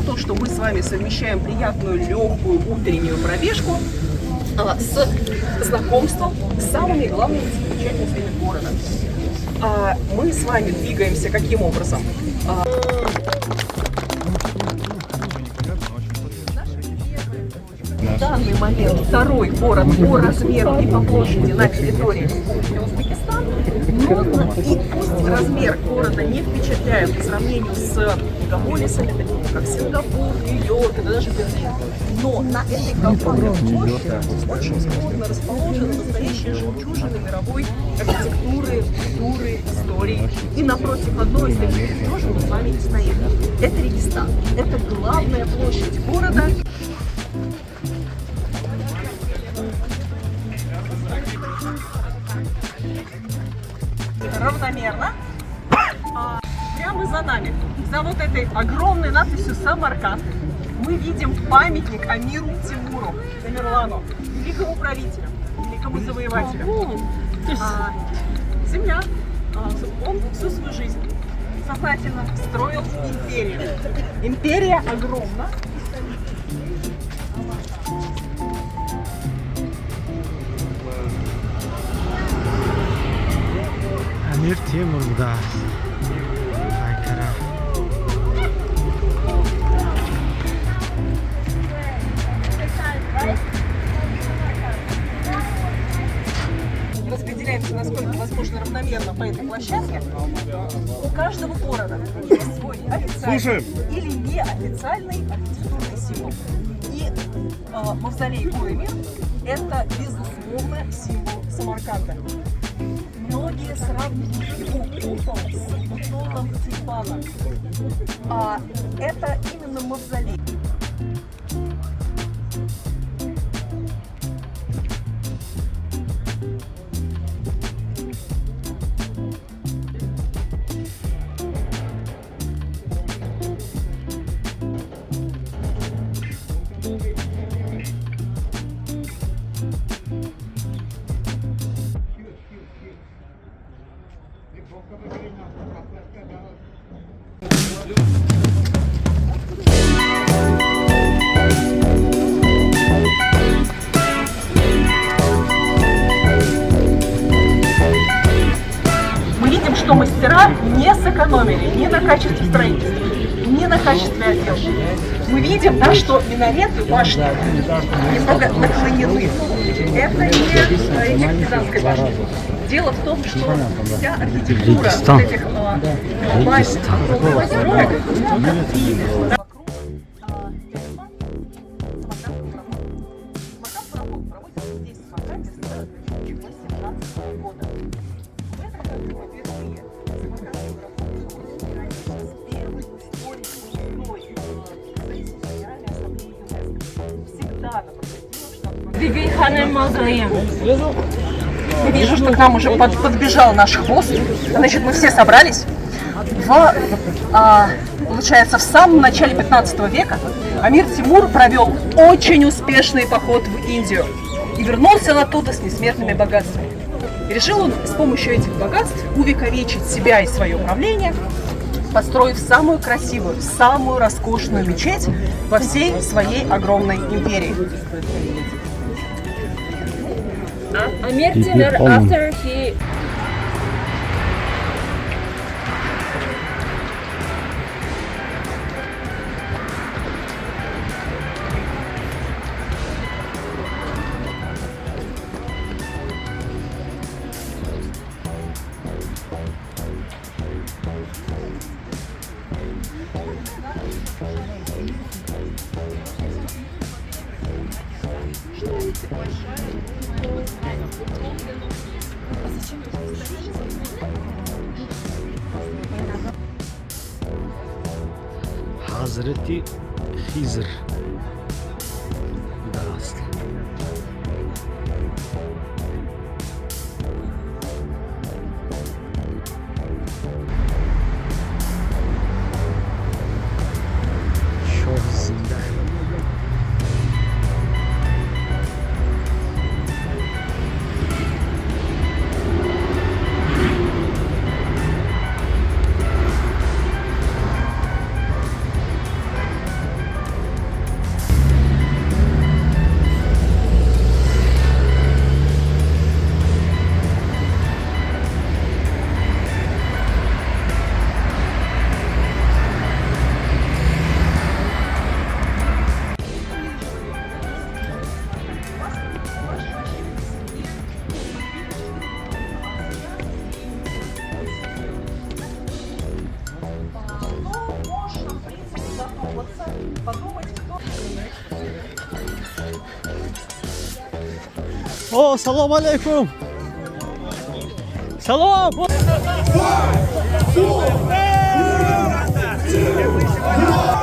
на то, что мы с вами совмещаем приятную, легкую утреннюю пробежку с знакомством с самыми главными достопримечательностями города. Мы с вами двигаемся каким образом? В данный момент второй город по размеру и по площади на территории Узбекистана, но и пусть размер города не впечатляет по сравнению с мегаполисами, такими как Сингапур, Нью-Йорк и даже Берлин, но на этой компактной площади очень сложно расположены настоящие жемчужины мировой архитектуры, культуры, истории. И напротив одной из таких жемчужин мы с вами и стоим. Это Регистан, это главная площадь города. Равномерно. Прямо за нами, за вот этой огромной надписью «Самарканд», мы видим памятник Амиру Тимуру, Тамерлану, великому правителю, великому завоевателю. Земля, он всю свою жизнь сознательно строил империю. Империя огромна. Амир Тимур, да. Распределяемся, насколько возможно, равномерно по этой площадке. У каждого города есть свой официальный или неофициальный архитектурный символ. И мавзолей Ой-Эмир – это, безусловно, символ Самарканда. Многие сравнивают его купол с бутоном тюльпана. Это именно мавзолей. Мы видим, что мастера не сэкономили ни на качестве строительства, ни на качестве отделки. Мы видим, да, что минареты башни немного наклонены. Это не эффект Пизанской башни. Дело в том, что вся архитектура вот этих построек Вижу, что к нам уже подбежал наш хвост. Значит, мы все собрались. Получается, в самом начале 15 века Амир Тимур провел очень успешный поход в Индию и вернулся оттуда с несметными богатствами. И решил он с помощью этих богатств увековечить себя и свое правление, построив самую красивую, самую роскошную мечеть во всей своей огромной империи. Amir Timur, after he Hazreti Hizr. О, салам алейкум. Салам. Five, four, three, two, one.